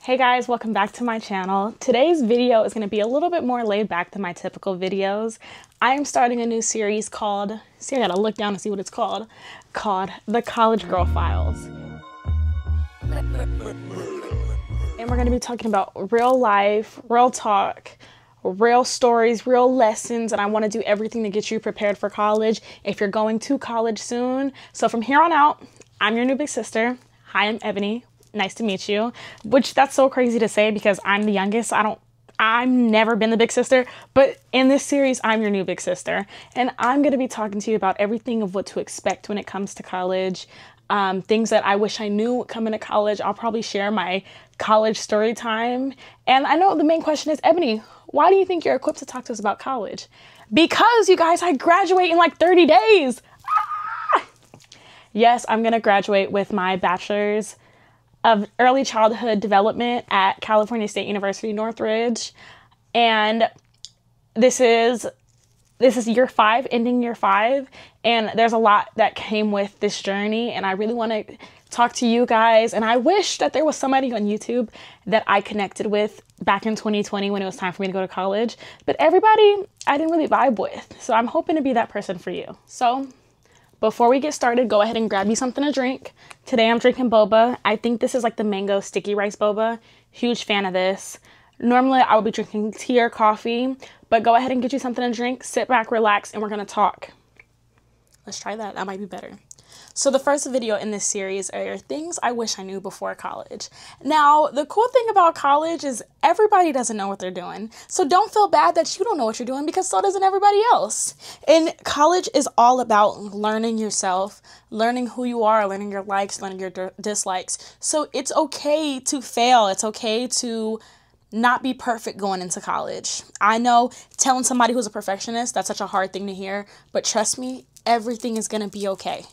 Hey guys, welcome back to my channel. Today's video is going to be a little bit more laid back than my typical videos. I'm starting a new series called, I gotta look down to see what it's called The College Girl Files. And we're going to be talking about real life, real talk, real stories, real lessons, and I want to do everything to get you prepared for college if you're going to college soon. So from here on out, I'm your new big sister. Hi, I'm Ebony. Nice to meet you, which that's so crazy to say because I'm the youngest. I've never been the big sister, but in this series, I'm your new big sister. And I'm going to be talking to you about everything of what to expect when it comes to college, things that I wish I knew coming to college. I'll probably share my college story time. And I know the main question is, Ebony, why do you think you're equipped to talk to us about college? Because you guys, I graduate in like 30 days. Ah! Yes, I'm going to graduate with my bachelor's of early childhood development at California State University, Northridge. And this is year 5, ending year 5. And there's a lot that came with this journey. And I really want to talk to you guys. And I wish that there was somebody on YouTube that I connected with back in 2020 when it was time for me to go to college. But everybody I didn't really vibe with. So I'm hoping to be that person for you. So before we get started, go ahead and grab you something to drink. Today I'm drinking boba. I think this is like the mango sticky rice boba. Huge fan of this. Normally I would be drinking tea or coffee, but go ahead and get you something to drink, sit back, relax, and we're gonna talk. Let's try that. That might be better. So the first video in this series are things I wish I knew before college. Now, the cool thing about college is everybody doesn't know what they're doing. So don't feel bad that you don't know what you're doing because so doesn't everybody else. And college is all about learning yourself, learning who you are, learning your likes, learning your dislikes. So it's okay to fail. It's okay to not be perfect going into college. I know telling somebody who's a perfectionist, that's such a hard thing to hear, but trust me, everything is going to be okay.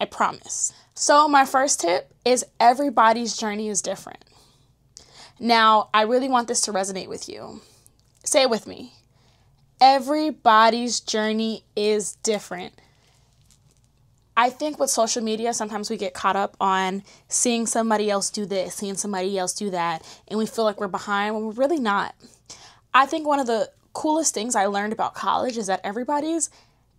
I promise. So my first tip is everybody's journey is different. Now, I really want this to resonate with you. Say it with me. Everybody's journey is different. I think with social media, sometimes we get caught up on seeing somebody else do this, seeing somebody else do that, and we feel like we're behind when we're really not. I think one of the coolest things I learned about college is that everybody's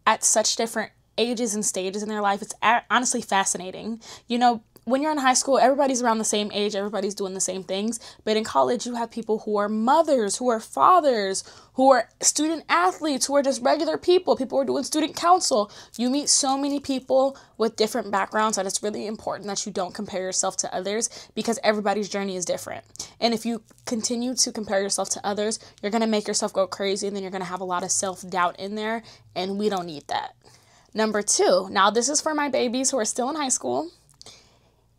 at such different ages and stages in their life. It's honestly fascinating. You know, when you're in high school, everybody's around the same age, everybody's doing the same things. But in college, you have people who are mothers, who are fathers, who are student athletes, who are just regular people who are doing student council. You meet so many people with different backgrounds that it's really important that you don't compare yourself to others because everybody's journey is different. And if you continue to compare yourself to others, you're going to make yourself go crazy and then you're going to have a lot of self-doubt in there, and we don't need that. Number 2, now this is for my babies who are still in high school.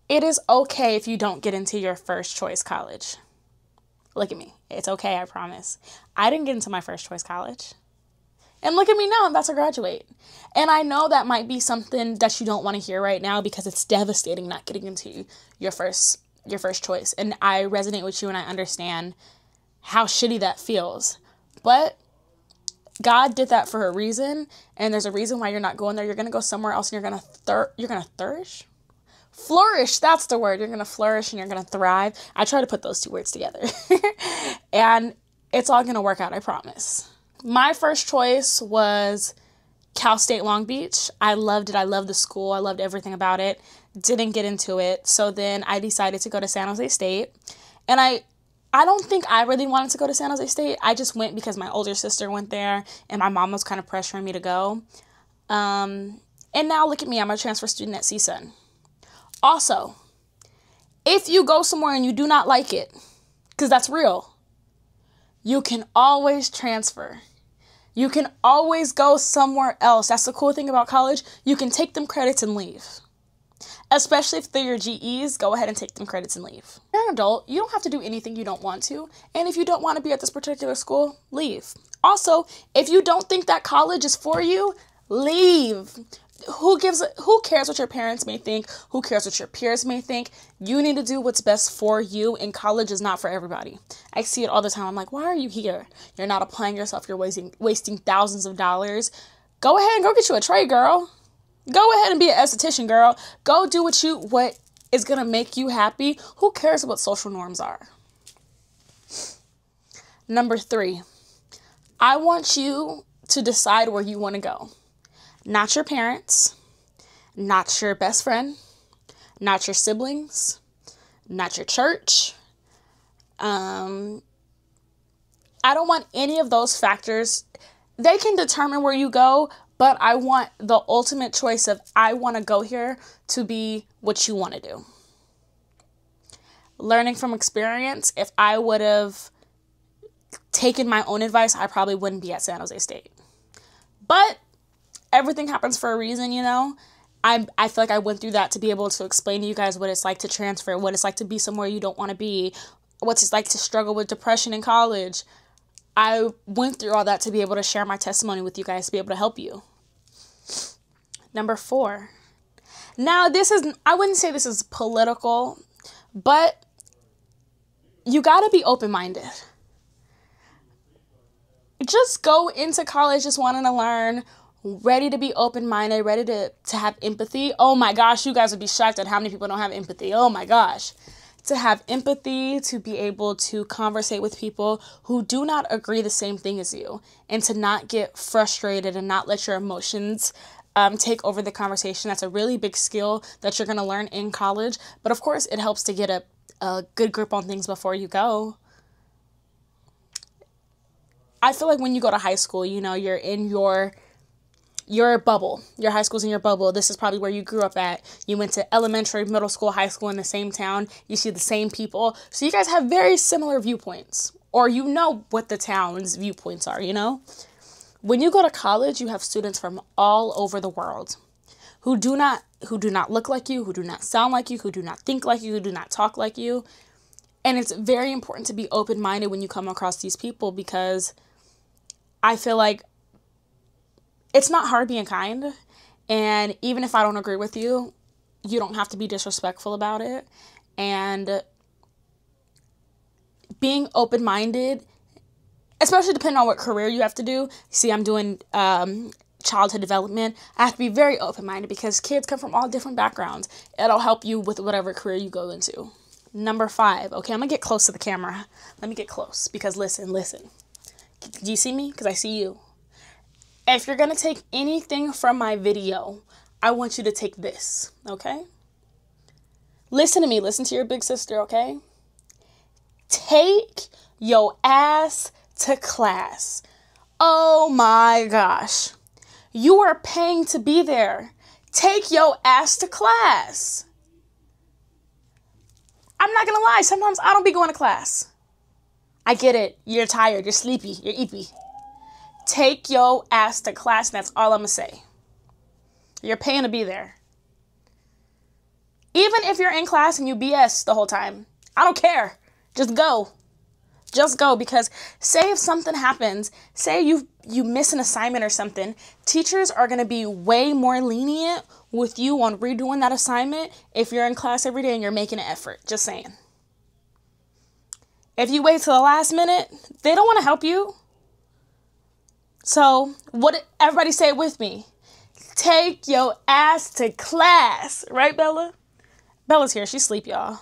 It is okay if you don't get into your first choice college. Look at me. It's okay, I promise. I didn't get into my first choice college. And look at me now, I'm about to graduate. And I know that might be something that you don't want to hear right now because it's devastating not getting into your first choice. And I resonate with you and I understand how shitty that feels. But God did that for a reason, and there's a reason why you're not going there. You're going to go somewhere else, and you're going to flourish. Flourish, that's the word. You're going to flourish, and you're going to thrive. I try to put those 2 words together, and it's all going to work out, I promise. My first choice was Cal State Long Beach. I loved it. I loved the school. I loved everything about it. Didn't get into it, so then I decided to go to San Jose State, and I don't think I really wanted to go to San Jose State. I just went because my older sister went there and my mom was kind of pressuring me to go. And now look at me, I'm a transfer student at CSUN. Also, if you go somewhere and you do not like it, because that's real, you can always transfer. You can always go somewhere else. That's the cool thing about college. You can take them credits and leave. Especially if they're your GEs, go ahead and take them credits and leave. You're an adult, you don't have to do anything you don't want to. And if you don't want to be at this particular school, leave. Also, if you don't think that college is for you, leave. Who cares what your parents may think? Who cares what your peers may think? You need to do what's best for you, and college is not for everybody. I see it all the time. I'm like, why are you here? You're not applying yourself. You're wasting thousands of dollars. Go ahead and go get you a trade, girl. Go ahead and be an esthetician, girl. Go do what is going to make you happy, who cares what social norms are? Number 3, I want you to decide where you want to go. Not your parents, not your best friend, not your siblings, not your church. I don't want any of those factors. They can determine where you go, but I want the ultimate choice of I want to go here to be what you want to do. Learning from experience, if I would have taken my own advice, I probably wouldn't be at San Jose State. But everything happens for a reason, you know. I feel like I went through that to be able to explain to you guys what it's like to transfer, what it's like to be somewhere you don't want to be, what it's like to struggle with depression in college. I went through all that to be able to share my testimony with you guys, to be able to help you. Number 4. Now, I wouldn't say this is political, but you got to be open-minded. Just go into college just wanting to learn, ready to be open-minded, ready to have empathy. Oh my gosh, you guys would be shocked at how many people don't have empathy. Oh my gosh. To have empathy, to be able to conversate with people who do not agree the same thing as you, and to not get frustrated and not let your emotions take over the conversation. That's a really big skill that you're going to learn in college. But of course, it helps to get a good grip on things before you go. I feel like when you go to high school, you know, you're in your bubble. Your high school's in your bubble. This is probably where you grew up at. You went to elementary, middle school, high school in the same town. You see the same people. So you guys have very similar viewpoints. Or you know what the town's viewpoints are, you know? When you go to college, you have students from all over the world who do not look like you, who do not sound like you, who do not think like you, who do not talk like you. And it's very important to be open-minded when you come across these people, because I feel like it's not hard being kind. And even if I don't agree with you, you don't have to be disrespectful about it. And being open-minded, especially depending on what career you have to do. See, I'm doing childhood development. I have to be very open-minded because kids come from all different backgrounds. It'll help you with whatever career you go into. Number 5. Okay, I'm going to get close to the camera. Let me get close because listen. Do you see me? Because I see you. If you're going to take anything from my video, I want you to take this, okay? Listen to me. Listen to your big sister, okay? Take your ass to class. Oh my gosh. You are paying to be there. Take your ass to class. I'm not going to lie. Sometimes I don't be going to class. I get it. You're tired. You're sleepy. You're eepy. Take your ass to class, and that's all I'm going to say. You're paying to be there. Even if you're in class and you BS the whole time, I don't care. Just go. Just go, because say if something happens, say you miss an assignment or something, teachers are going to be way more lenient with you on redoing that assignment if you're in class every day and you're making an effort. Just saying. If you wait till the last minute, they don't want to help you. So, everybody say it with me. Take your ass to class. Right, Bella? Bella's here. She's asleep, y'all.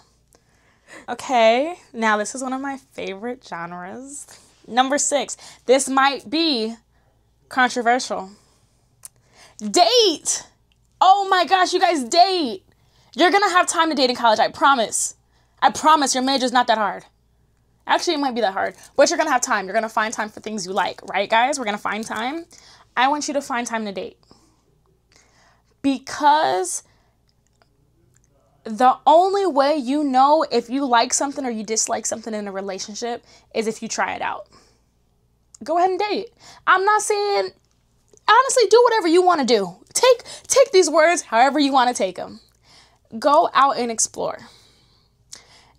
Okay, now this is one of my favorite genres. Number 6. This might be controversial. Date! Oh my gosh, you guys, date! You're gonna have time to date in college, I promise. I promise, your major's not that hard. Actually, it might be that hard, but you're gonna have time. You're gonna find time for things you like, right, guys? We're gonna find time. I want you to find time to date. Because the only way you know if you like something or you dislike something in a relationship is if you try it out. Go ahead and date. I'm not saying, honestly, do whatever you want to do. Take these words however you want to take them. Go out and explore.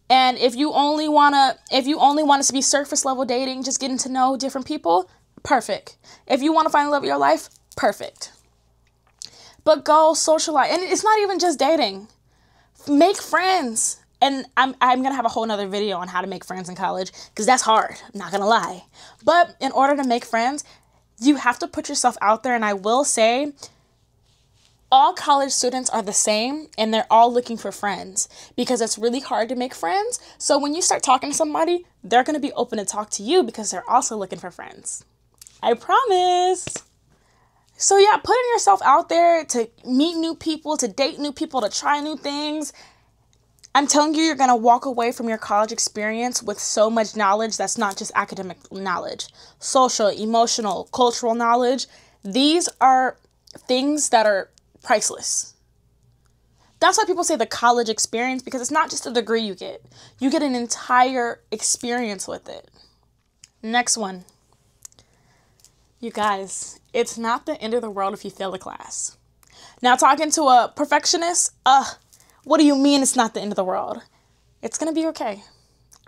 And if you only want it to be surface level dating, just getting to know different people, perfect. If you want to find the love of your life, perfect. But go socialize. And it's not even just dating. Make friends. And I'm going to have a whole nother video on how to make friends in college, because that's hard. I'm not going to lie. But in order to make friends, you have to put yourself out there. And I will say, all college students are the same and they're all looking for friends because it's really hard to make friends. So when you start talking to somebody, they're going to be open to talk to you because they're also looking for friends. I promise. So yeah, putting yourself out there to meet new people, to date new people, to try new things. I'm telling you, you're going to walk away from your college experience with so much knowledge that's not just academic knowledge. Social, emotional, cultural knowledge. These are things that are priceless. That's why people say the college experience, because it's not just a degree you get. You get an entire experience with it. Next one. You guys, it's not the end of the world if you fail a class. Now, talking to a perfectionist, what do you mean it's not the end of the world? It's going to be okay.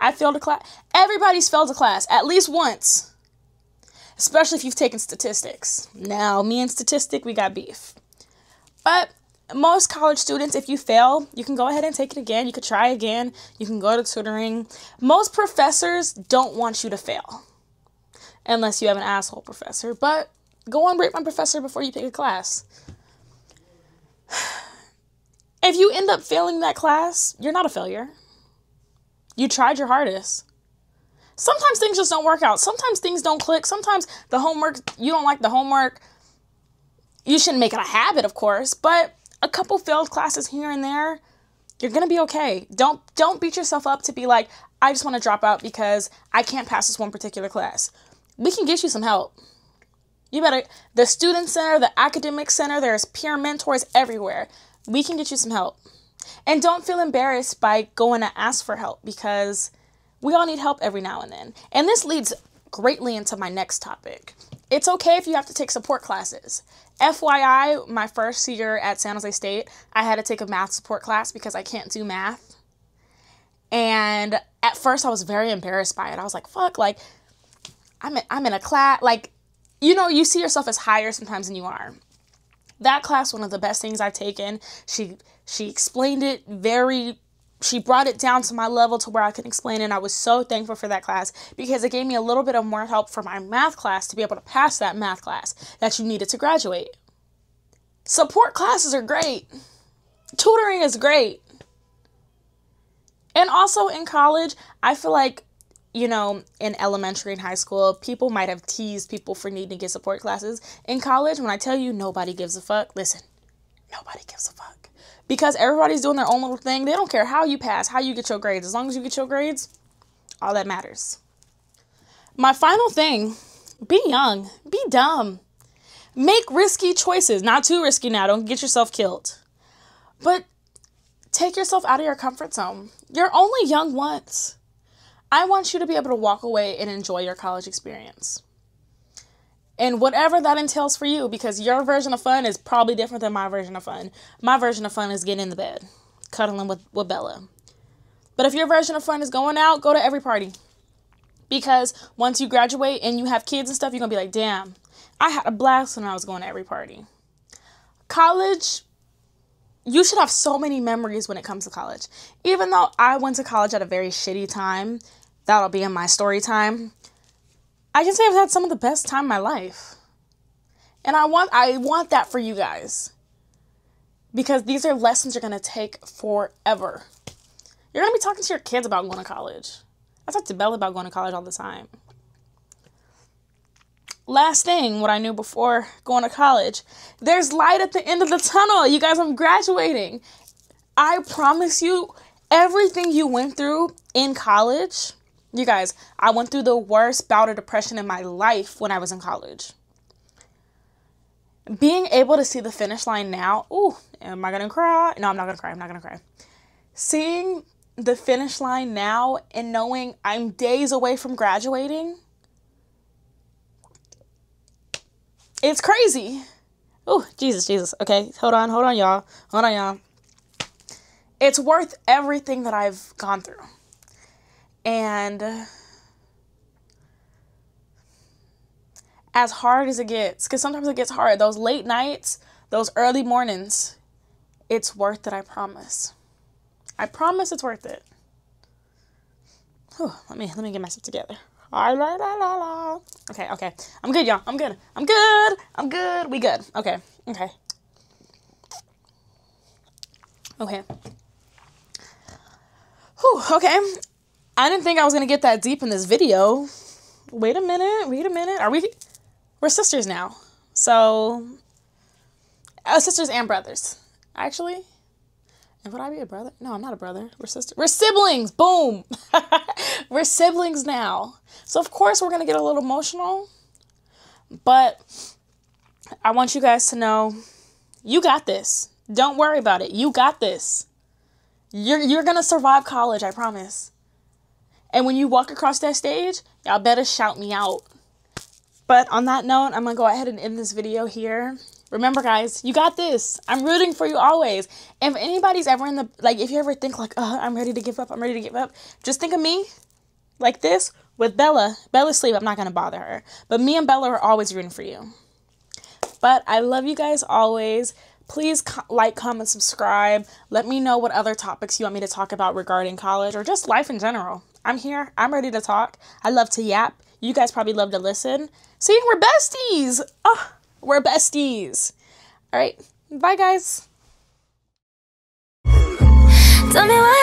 I failed a class. Everybody's failed a class at least once. Especially if you've taken statistics. Now, me and statistic, we got beef. But most college students, if you fail, you can go ahead and take it again. You could try again. You can go to tutoring. Most professors don't want you to fail. Unless you have an asshole professor. But go on, rate my professor before you pick a class. If you end up failing that class, you're not a failure. You tried your hardest. Sometimes things just don't work out. Sometimes things don't click. Sometimes the homework, you don't like the homework. You shouldn't make it a habit, of course, but a couple failed classes here and there, you're going to be okay. Don't beat yourself up to be like, I just want to drop out because I can't pass this one particular class. We can get you some help. The student center, the academic center, there's peer mentors everywhere. We can get you some help. And don't feel embarrassed by going to ask for help because we all need help every now and then. And this leads greatly into my next topic. It's okay if you have to take support classes. FYI, my first year at San Jose State, I had to take a math support class because I can't do math. And at first I was very embarrassed by it. I was like, fuck, like, I'm in a class, like, you see yourself as higher sometimes than you are. That class, one of the best things I've taken. She explained it she brought it down to my level to where I could explain it. And I was so thankful for that class because it gave me a little bit of more help for my math class to be able to pass that math class that you needed to graduate. Support classes are great. Tutoring is great. And also in college, I feel like, in elementary and high school, people might have teased people for needing to get support classes. In college, when I tell you nobody gives a fuck, listen, nobody gives a fuck. Because everybody's doing their own little thing. They don't care how you pass, how you get your grades. As long as you get your grades, all that matters. My final thing, be young, be dumb. Make risky choices. Not too risky now. Don't get yourself killed. But take yourself out of your comfort zone. You're only young once. I want you to be able to walk away and enjoy your college experience. And whatever that entails for you, because your version of fun is probably different than my version of fun. My version of fun is getting in the bed, cuddling with Bella. But if your version of fun is going out, go to every party. Because once you graduate and you have kids and stuff, you're going to be like, damn, I had a blast when I was going to every party. College, you should have so many memories when it comes to college. Even though I went to college at a very shitty time, that'll be in my story time. I can say I've had some of the best time in my life. And I want that for you guys. Because these are lessons you're going to take forever. You're going to be talking to your kids about going to college. I talk to Bella about going to college all the time. Last thing, what I knew before going to college. There's light at the end of the tunnel. You guys, I'm graduating. I promise you, everything you went through in college. You guys, I went through the worst bout of depression in my life when I was in college. Being able to see the finish line now. Ooh, am I going to cry? No, I'm not going to cry. Seeing the finish line now and knowing I'm days away from graduating. It's crazy. Oh, Jesus. Okay, hold on, y'all. It's worth everything that I've gone through. And as hard as it gets, because sometimes it gets hard, those late nights, those early mornings, it's worth it, I promise. I promise it's worth it. Whew, let me get myself together. Okay. I'm good, y'all. I'm good. We good. Okay. Okay. Whew, okay. I didn't think I was going to get that deep in this video. Wait a minute. We're sisters now. So, sisters and brothers. Actually, and would I be a brother? No, I'm not a brother. We're sisters. We're siblings. Boom. We're siblings now. So, of course, we're going to get a little emotional. But I want you guys to know, you got this. Don't worry about it. You got this. You're going to survive college, I promise. And when you walk across that stage, y'all better shout me out. But on that note, I'm going to go ahead and end this video here. Remember, guys, you got this. I'm rooting for you always. And if anybody's ever in the, like, if you ever think like, I'm ready to give up, just think of me like this with Bella. Bella's asleep. I'm not going to bother her. But me and Bella are always rooting for you. But I love you guys always. Please like, comment, subscribe. Let me know what other topics you want me to talk about regarding college or just life in general. I'm here. I'm ready to talk. I love to yap. You guys probably love to listen. See, we're besties. Oh, we're besties. All right. Bye, guys. Tell me why